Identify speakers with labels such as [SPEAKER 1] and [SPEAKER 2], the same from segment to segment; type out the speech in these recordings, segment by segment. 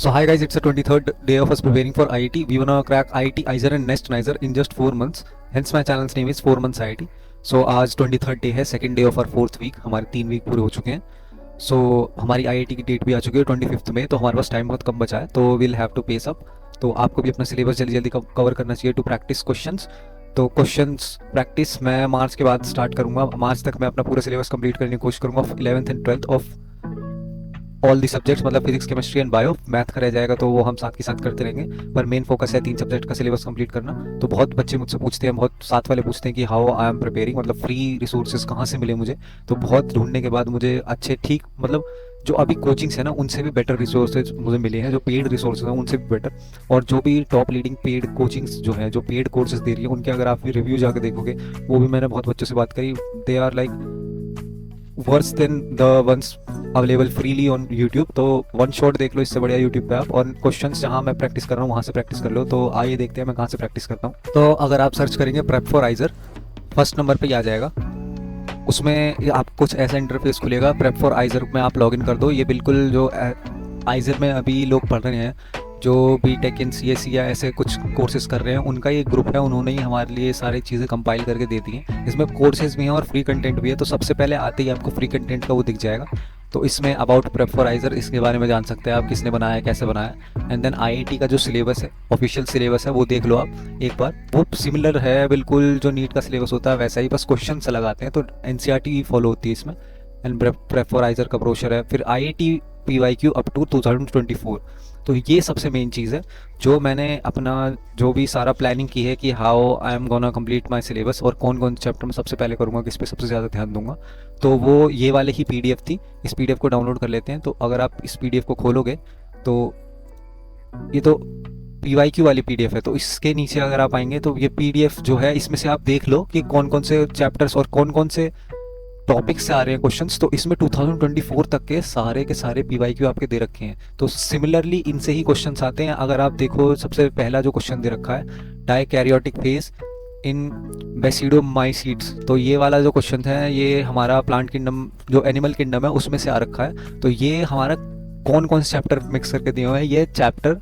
[SPEAKER 1] So hi guys, it's the 23rd day of us preparing for IIT. We wanna crack IIT, IISER and NEST NISER in just 4 months. Hence my channel's name is 4 months IIT. So आज 23rd day है, second day of our fourth week. हमारे 3 week पूरे हो चुके हैं. सो हमारी IIT की date भी आ चुकी है 25th में. तो हमारे पास टाइम बहुत कम बचा है, तो will have to pace up. तो आपको भी अपना सिलेबस जल्दी जल्दी कवर करना चाहिए टू प्रैक्टिस क्वेश्चंस. तो क्वेश्चंस प्रैक्टिस मैं मार्च के बाद स्टार्ट करूंगा. मार्च तक मैं अपना पूरा सिलेबस कंप्लीट करने की कोशिश करूंगा. 11th and 12th of all the subjects, मतलब physics, chemistry and bio. Math का रह जाएगा तो वो हम साथ के साथ करते रहेंगे, पर मेन फोकस है 3 सब्जेक्ट का सिलेबस कंप्लीट करना. तो बहुत बच्चे मुझसे पूछते हैं, बहुत साथ वाले पूछते हैं कि हाउ आई एम प्रिपेयरिंग, मतलब फ्री रिसोर्सेज कहाँ से मिले मुझे. तो बहुत ढूंढने के बाद मुझे अच्छे ठीक मतलब जो अभी कोचिंग्स है ना उनसे भी बेटर रिसोर्सेज मुझे मिले हैं. जो पेड रिसोर्सेज हैं उनसे भी बेटर, और जो भी टॉप लीडिंग पेड कोचिंग्स जो है, जो पेड कोर्सेज दे रही है, उनके अगर आप रिव्यू जाकर देखोगे, वो भी मैंने बहुत बच्चों से बात करी, they are like worse than the ones available freely on YouTube. तो वन शॉट देख लो, इससे बढ़िया यूट्यूब पे आप. और क्वेश्चंस जहाँ मैं प्रैक्टिस कर रहा हूँ वहाँ से प्रैक्टिस कर लो. तो आइए देखते हैं मैं कहाँ से प्रैक्टिस करता हूँ. तो अगर आप सर्च करेंगे प्रेप फॉर आइजर, फर्स्ट नंबर पे ही आ जाएगा. उसमें आप कुछ ऐसा इंटरफेस खुलेगा. प्रेप फॉर आइजर में आप लॉगिन कर दो. ये बिल्कुल जो आइजर में अभी लोग पढ़ रहे हैं, जो बी टेक इन CSE या ऐसे कुछ कोर्सेज कर रहे हैं, उनका ये ग्रुप है. उन्होंने ही हमारे लिए सारी चीज़ें कंपाइल करके दे दी हैं. इसमें कोर्सेज भी हैं और फ्री कंटेंट भी है. तो सबसे पहले आते ही आपको फ्री कंटेंट का वो दिख जाएगा. तो इसमें अबाउट प्रेप फॉर आइजर, इसके बारे में जान सकते हैं आप, किसने बनाया है, कैसे बनाया. एंड देन IIT का जो सिलेबस है, ऑफिशियल सिलेबस है, वो देख लो आप एक बार. वो सिमिलर है बिल्कुल जो नीट का सिलेबस होता है वैसा ही, बस क्वेश्चन से लगाते हैं. तो NCERT फॉलो होती है इसमें. एंड प्रेप फॉर आइजर का ब्रोशर है. फिर IIT PYQ अप टू 2024. तो ये सबसे मेन चीज़ है जो मैंने अपना जो भी सारा प्लानिंग की है कि how I am gonna complete my syllabus, और कौन कौन चैप्टर में सबसे पहले करूँगा, किस पे सबसे ज़्यादा ध्यान दूंगा. तो वो ये वाले ही PDF थी. इस PDF को डाउनलोड कर लेते हैं. तो अगर आप इस PDF को खोलोगे तो ये तो PYQ वाली PDF है. तो इसके नीचे अगर आप आएंगे तो ये PDF जो है, इसमें से आप देख लो कि कौन कौन से चैप्टर्स और कौन कौन से टॉपिक से आ रहे हैं क्वेश्चंस. तो इसमें 2024 तक के सारे PYQ आपके दे रखे हैं. तो सिमिलरली इनसे ही क्वेश्चंस आते हैं. अगर आप देखो, सबसे पहला जो क्वेश्चन दे रखा है, डाइकैरियोटिक फेज इन बेसिडोमाइसीड्स. तो ये वाला जो क्वेश्चन है, ये हमारा प्लांट किंगडम, जो एनिमल किंगडम है, उसमें से आ रखा है. तो ये हमारा कौन कौन से चैप्टर मिक्स करके दिए हुए हैं. ये चैप्टर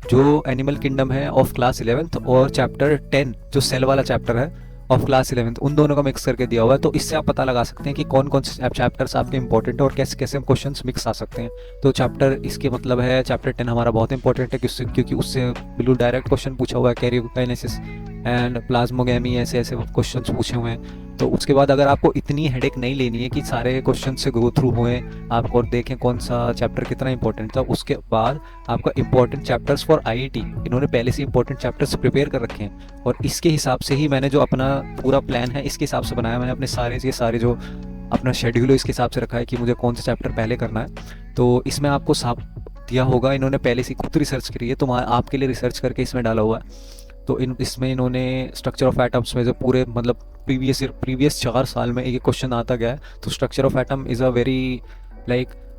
[SPEAKER 1] जो एनिमल किंगडम है ऑफ क्लास 11th, और चैप्टर 10 जो सेल वाला चैप्टर है ऑफ क्लास 11th, उन दोनों का मिक्स करके दिया हुआ है. तो इससे आप पता लगा सकते हैं कि कौन कौन से चैप्टर्स आपके इंपॉर्टेंट है और कैसे कैसे क्वेश्चंस मिक्स आ सकते हैं. तो चैप्टर, इसके मतलब है चैप्टर 10 हमारा बहुत इंपॉर्टेंट है, क्योंकि उससे बिल्कुल डायरेक्ट क्वेश्चन पूछा हुआ है. कैरियोकाइनेसिस एंड प्लाज्मोगेमी, ऐसे ऐसे क्वेश्चन पूछे हुए हैं. तो उसके बाद अगर आपको इतनी हेडेक नहीं लेनी है कि सारे क्वेश्चन से गो थ्रू हुए आप और देखें कौन सा चैप्टर कितना इंपॉर्टेंट था, उसके बाद आपका इंपॉर्टेंट चैप्टर्स फॉर IIT, इन्होंने पहले से इंपॉर्टेंट चैप्टर्स प्रिपेयर कर रखे हैं. और इसके हिसाब से ही मैंने जो अपना पूरा प्लान है, इसके हिसाब से बनाया मैंने. अपने सारे जो अपना शेड्यूल है, इसके हिसाब से रखा है कि मुझे कौन सा चैप्टर पहले करना है. तो इसमें आपको साफ दिया होगा, इन्होंने पहले से खुद रिसर्च करी है, तो आपके लिए रिसर्च करके इसमें डाला हुआ है. तो इसमें इन्होंने स्ट्रक्चर ऑफ एटम्स में जो पूरे मतलब प्रीवियस 4 साल में एक क्वेश्चन आता गया है. तो structure of atom is a very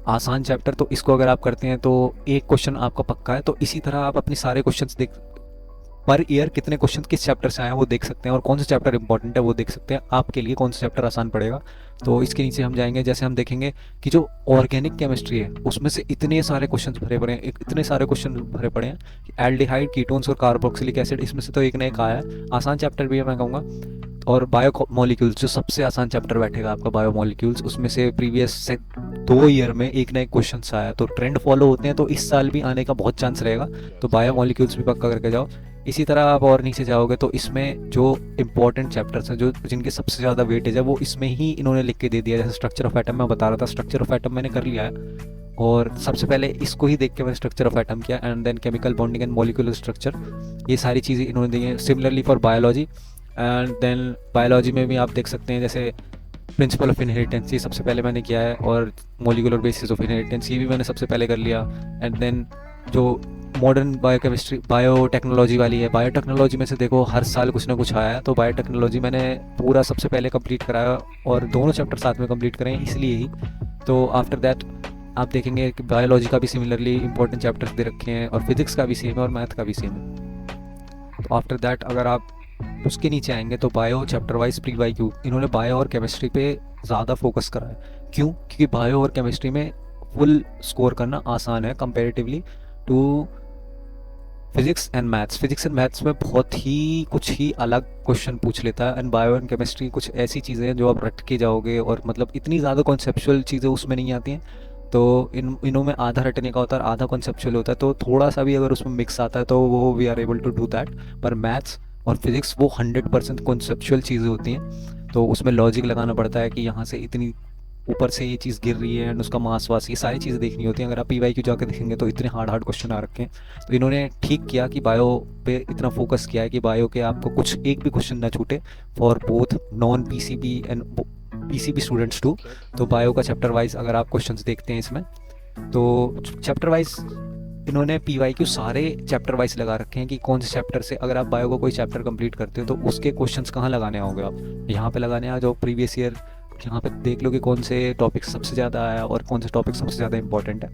[SPEAKER 1] आसान चैप्टर. तो इसको अगर आप करते हैं तो एक क्वेश्चन आपका पक्का है. तो इसी तरह आप अपने सारे क्वेश्चंस पर ईयर कितने क्वेश्चन किस चैप्टर से आए हैं वो देख सकते हैं, और कौन सा चैप्टर इंपॉर्टेंट है वो देख सकते हैं. आपके लिए कौन सा चैप्टर आसान पड़ेगा. तो इसके नीचे हम जाएंगे. जैसे हम देखेंगे कि जो ऑर्गेनिक केमिस्ट्री है, उसमें से इतने सारे क्वेश्चन भरे पड़े हैं, इतने सारे क्वेश्चन भरे पड़े हैं कि एल्डिहाइड, कीटोन्स और कार्बोक्सिलिक एसिड, इसमें से तो एक ना एक आया है. आसान चैप्टर भी है मैं कहूँगा. और बायो मॉलिक्यूल्स, जो सबसे आसान चैप्टर बैठेगा आपका, बायो मॉलिक्यूल्स, उसमें से प्रीवियस से 2 ईयर में एक ना एक क्वेश्चन आया. तो ट्रेंड फॉलो होते हैं, तो इस साल भी आने का बहुत चांस रहेगा. तो बायो मॉलिक्यूल्स भी पक्का करके जाओ. इसी तरह आप और नीचे जाओगे तो इसमें जो इंपॉर्टेंट चैप्टर्स हैं, जो जिनके सबसे ज़्यादा वेटेज है, वो इसमें ही इन्होंने लिख के दे दिया. जैसे स्ट्रक्चर ऑफ एटम मैं बता रहा था, स्ट्रक्चर ऑफ एटम मैंने कर लिया है, और सबसे पहले इसको ही देख के मैंने स्ट्रक्चर ऑफ एटम किया. And then chemical bonding and molecular structure, ये सारी चीज़ें इन्होंने दी हैं. Similarly for biology, and then biology में भी आप देख सकते हैं, जैसे प्रिंसिपल ऑफ इनहेरिटेंस, ये सबसे पहले मैंने किया है, और मॉलिक्यूलर बेसिस ऑफ इनहेरिटेंस, ये भी मैंने सबसे पहले कर लिया. एंड देन जो मॉडर्न बायोकेमिस्ट्री, बायोटेक्नोलॉजी वाली है, बायोटेक्नोलॉजी में से देखो हर साल कुछ ना कुछ आया है. तो बायोटेक्नोलॉजी मैंने पूरा सबसे पहले कंप्लीट कराया, और दोनों चैप्टर साथ में कंप्लीट करें इसलिए ही. तो आफ्टर दैट आप देखेंगे कि बायोलॉजी का भी सिमिलरली इंपॉर्टेंट चैप्टर्स दे रखे हैं, और फिजिक्स का भी सेम है, और मैथ का भी सेम है. तो आफ्टर दैट अगर आप उसके नीचे आएंगे तो बायो चैप्टर वाइज PYQ, इन्होंने बायो और केमिस्ट्री पे ज़्यादा फोकस करा है. क्यों? क्योंकि बायो और केमिस्ट्री में फुल स्कोर करना आसान है comparatively to physics and maths में बहुत ही कुछ ही अलग क्वेश्चन पूछ लेता है, एंड बायो एंड केमिस्ट्री कुछ ऐसी चीज़ें हैं जो आप रट के जाओगे, और मतलब इतनी ज़्यादा कॉन्सेप्चुअल चीज़ें उसमें नहीं आती हैं। तो इनों में आधा रटने का होता है, आधा कॉन्सेप्चुअल होता है, तो थोड़ा सा भी अगर उसमें मिक्स आता है तो वो we are able to do that. पर मैथ्स और फिजिक्स वो 100% कॉन्सेप्चुअल चीज़ें होती हैं, तो उसमें लॉजिक लगाना पड़ता है कि यहाँ से इतनी ऊपर से ये चीज़ गिर रही है, एंड उसका मास वास, ये सारी चीज़ें देखनी होती हैं। अगर आप पी वाई क्यू जाकर देखेंगे तो इतने हार्ड हार्ड क्वेश्चन आ रखे हैं। तो इन्होंने ठीक किया कि बायो पे इतना फोकस किया है कि बायो के आपको कुछ एक भी क्वेश्चन ना छूटे, for both non PCB and PCB students too. तो बायो का चैप्टर वाइज अगर आप क्वेश्चंस देखते हैं इसमें, तो चैप्टर वाइज इन्होंने पी वाई क्यू सारे चैप्टर वाइज लगा रखे हैं कि कौन से चैप्टर से अगर आप बायो का कोई चैप्टर कंप्लीट करते हो तो उसके क्वेश्चंस कहाँ लगाने आओगे आप, यहाँ पे लगाने आ जाओ प्रीवियस ईयर, यहाँ पे देख लो कि कौन से टॉपिक सबसे ज़्यादा आया और कौन से टॉपिक सबसे ज़्यादा इंपॉर्टेंट है।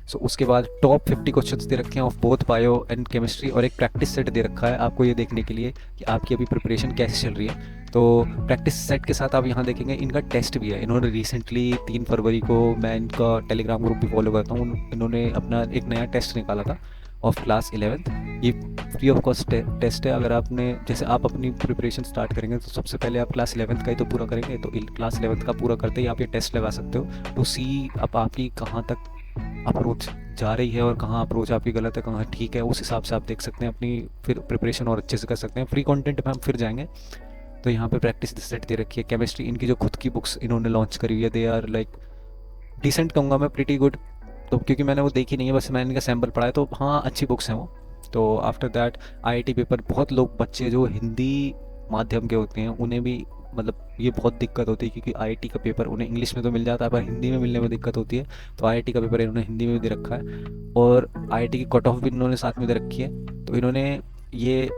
[SPEAKER 1] सो उसके बाद टॉप 50 क्वेश्चंस दे रखे हैं of both bio and chemistry, और एक प्रैक्टिस सेट दे रखा है आपको ये देखने के लिए कि आपकी अभी प्रिपरेशन कैसे चल रही है। तो प्रैक्टिस सेट के साथ आप यहाँ देखेंगे इनका टेस्ट भी है। इन्होंने रिसेंटली 3 फरवरी को, मैं इनका टेलीग्राम ग्रुप भी फॉलो करता हूँ, इन्होंने अपना एक नया टेस्ट निकाला था ऑफ क्लास 11th। ये फ्री ऑफ कॉस्ट टेस्ट है। अगर आपने, जैसे आप अपनी प्रिपरेशन स्टार्ट करेंगे तो सबसे पहले आप क्लास 11th का ही तो पूरा करेंगे, तो क्लास 11th का पूरा करते ही आप ये टेस्ट लगा सकते हो टू सी अब आपकी कहाँ तक अप्रोच जा रही है और कहाँ अप्रोच आपकी गलत है, कहाँ ठीक है। उस हिसाब से आप देख सकते हैं अपनी फिर प्रिपरेशन और अच्छे से कर सकते हैं। फ्री कंटेंट में हम फिर जाएंगे। तो यहाँ पे प्रैक्टिस सेट दे रखी है। केमिस्ट्री इनकी जो खुद की बुक्स इन्होंने लॉन्च करी हुई है, दे आर लाइक डिसेंट कहूँगा मैं, प्रीटी गुड। तो क्योंकि मैंने वो देखी नहीं है, बस मैंने इनका सैम्पल पढ़ा है, तो हाँ अच्छी बुक्स हैं वो। तो आफ्टर दैट आईआईटी पेपर, बहुत लोग बच्चे जो हिंदी माध्यम के होते हैं उन्हें भी मतलब ये बहुत दिक्कत होती है, क्योंकि आईआईटी का पेपर उन्हें इंग्लिश में तो मिल जाता है पर हिंदी में मिलने में दिक्कत होती है। तो आईआईटी का पेपर इन्होंने हिंदी में भी दे रखा है, और आईआईटी की कट ऑफ भी इन्होंने साथ में दे रखी है। तो इन्होंने ये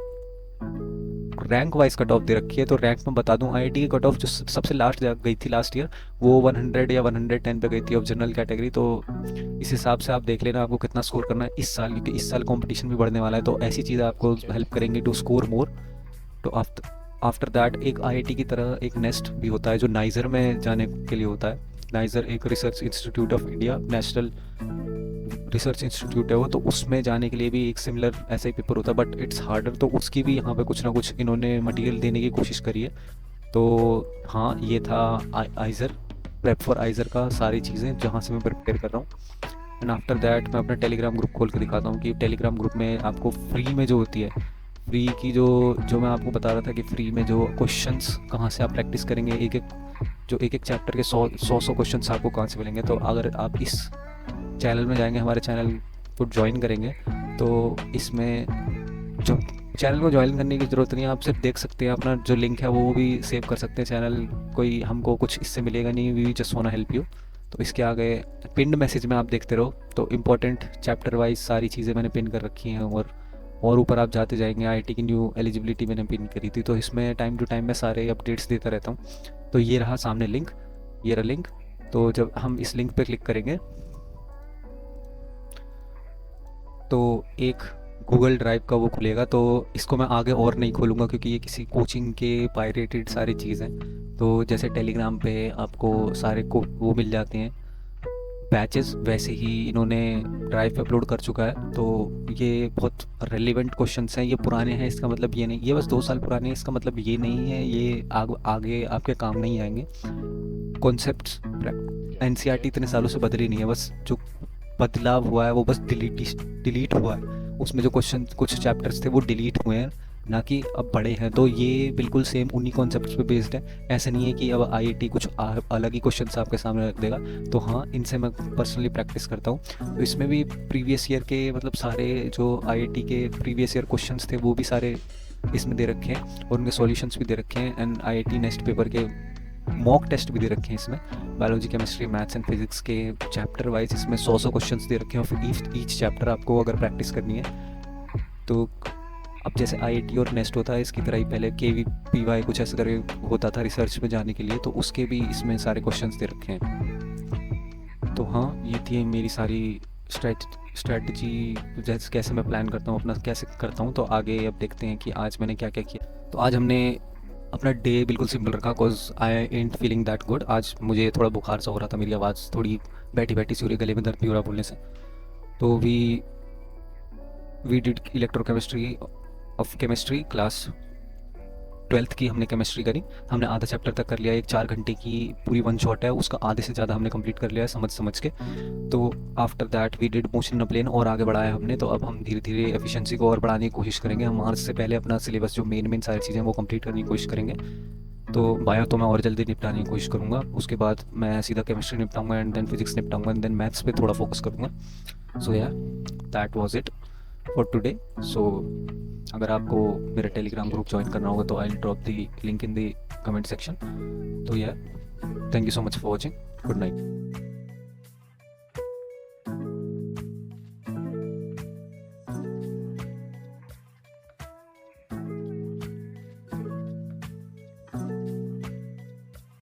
[SPEAKER 1] रैंक वाइज कट ऑफ दे रखी है। तो रैंक में बता दूं, आईआईटी की कट ऑफ जो सबसे लास्ट गई थी लास्ट ईयर, वो 100 या 110 पे गई थी ऑफ जनरल कैटेगरी। तो इस हिसाब से आप देख लेना आपको कितना स्कोर करना है इस साल, क्योंकि इस साल कंपटीशन भी बढ़ने वाला है। तो ऐसी चीज़ें आपको हेल्प करेंगी टू स्कोर मोर। तो आफ्टर दैट एक आईआईटी की तरह एक नेस्ट भी होता है जो नाइजर में जाने के लिए होता है। नाइजर एक research institute of India, national research institute है वो, तो उसमें जाने के लिए भी एक सिमिलर ऐसा ही पेपर होता है, बट इट्स हार्डर। तो उसकी भी यहाँ पे कुछ ना कुछ इन्होंने मटेरियल देने की कोशिश करी है। तो हाँ, ये था आइजर, प्रेप फॉर आइजर का सारी चीज़ें जहाँ से मैं प्रिपेयर कर रहा हूँ। एंड आफ्टर दैट मैं अपना टेलीग्राम ग्रुप खोल के दिखाता हूँ कि टेलीग्राम ग्रुप में आपको फ्री में जो होती है, फ्री की जो जो मैं आपको बता रहा था कि फ्री में जो क्वेश्चंस कहाँ से आप प्रैक्टिस करेंगे, एक एक चैप्टर के 100 क्वेश्चंस आपको कहाँ से मिलेंगे। तो अगर आप इस चैनल में जाएंगे, हमारे चैनल को ज्वाइन करेंगे, तो इसमें जो चैनल को ज्वाइन करने की ज़रूरत नहीं है, आप सिर्फ देख सकते हैं। अपना जो लिंक है वो भी सेव कर सकते हैं। चैनल कोई हमको कुछ इससे मिलेगा नहीं, we just want help you. तो इसके आगे पिंड मैसेज में आप देखते रहो, तो इम्पोर्टेंट चैप्टर वाइज सारी चीज़ें मैंने पिन कर रखी हैं, और ऊपर आप जाते जाएंगे। आईआईटी की न्यू एलिजिबिलिटी मैंने पिन करी थी, तो इसमें टाइम टू टाइम मैं सारे अपडेट्स देता रहता हूँ। तो ये रहा सामने लिंक, ये रहा लिंक। तो जब हम इस लिंक पे क्लिक करेंगे तो एक गूगल ड्राइव का वो खुलेगा। तो इसको मैं आगे और नहीं खोलूँगा क्योंकि ये किसी कोचिंग के पायरेटेड सारी चीज़ हैं। तो जैसे टेलीग्राम पे आपको सारे को वो मिल जाते हैं बैचेस, वैसे ही इन्होंने ड्राइव पे अपलोड कर चुका है। तो ये बहुत रेलिवेंट क्वेश्चंस हैं। ये पुराने हैं इसका मतलब ये नहीं, ये बस 2 साल पुराने हैं इसका मतलब ये नहीं है ये आगे आपके काम नहीं आएंगे। कॉन्सेप्ट्स एनसीईआरटी इतने सालों से बदली नहीं है, बस जो बदलाव हुआ है वो बस डिलीट हुआ है। उसमें जो क्वेश्चन कुछ चैप्टर्स थे वो डिलीट हुए हैं, ना कि अब बड़े हैं। तो ये बिल्कुल सेम उन्हीं कॉन्सेप्ट्स पे बेस्ड है। ऐसा नहीं है कि अब आईआईटी कुछ अलग ही क्वेश्चंस आपके सामने रख देगा। तो हाँ, इनसे मैं पर्सनली प्रैक्टिस करता हूँ। तो इसमें भी प्रीवियस ईयर के मतलब सारे जो आईआईटी के प्रीवियस ईयर क्वेश्चंस थे वो भी सारे इसमें दे रखे हैं, और उनके सॉल्यूशंस भी दे रखे हैं। एंड आईआईटी नेक्स्ट पेपर के मॉक टेस्ट भी दे रखे हैं इसमें, biology, chemistry, maths and physics के चैप्टर वाइज इसमें 100 क्वेश्चंस दे रखे हैं। और ईच चैप्टर आपको अगर प्रैक्टिस करनी है तो अब जैसे आईआईटी और नेस्ट होता है इसकी तरह ही पहले केवीपीवाई कुछ ऐसे तरह होता था रिसर्च में जाने के लिए, तो उसके भी इसमें सारे क्वेश्चंस दे रखे हैं। तो हाँ, ये थी मेरी सारी स्ट्रैटेजी, जैसे कैसे मैं प्लान करता हूँ अपना, कैसे करता हूँ। तो आगे अब देखते हैं कि आज मैंने क्या क्या किया। तो आज हमने अपना डे बिल्कुल सिंपल रखा, because I ant feeling that good. आज मुझे थोड़ा बुखार सा हो रहा था, मेरी आवाज़ थोड़ी बैठी बैठी सी हो रही, गले में दर्द भी हो रहा बोलने से। तो we we did electrochemistry of chemistry class 12th की हमने केमिस्ट्री करी। हमने आधा चैप्टर तक कर लिया, एक 4 घंटे की पूरी वन शॉट है, उसका आधे से ज़्यादा हमने कंप्लीट कर लिया है समझ समझ के। तो after that we did motion in a plane और आगे बढ़ाया हमने। तो अब हम धीरे धीरे एफिशिएंसी को और बढ़ाने की कोशिश करेंगे। हम मार्च से पहले अपना सिलेबस जो मेन मेन सारी चीज़ें हैं वो कंप्लीट करने की कोशिश करेंगे। तो बायो तो मैं और जल्दी निपटाने की कोशिश करूँगा, उसके बाद मैं सीधा केमिस्ट्री निपटाऊंगा एंड देन फिजिक्स निपटाऊंगा एंड देन मैथ्स पे थोड़ा फोकस करूँगा। So yeah that was it for today. सो अगर आपको मेरा टेलीग्राम ग्रुप ज्वाइन करना होगा तो I will drop the link in the comment section. तो yeah thank you so much for watching. Good night.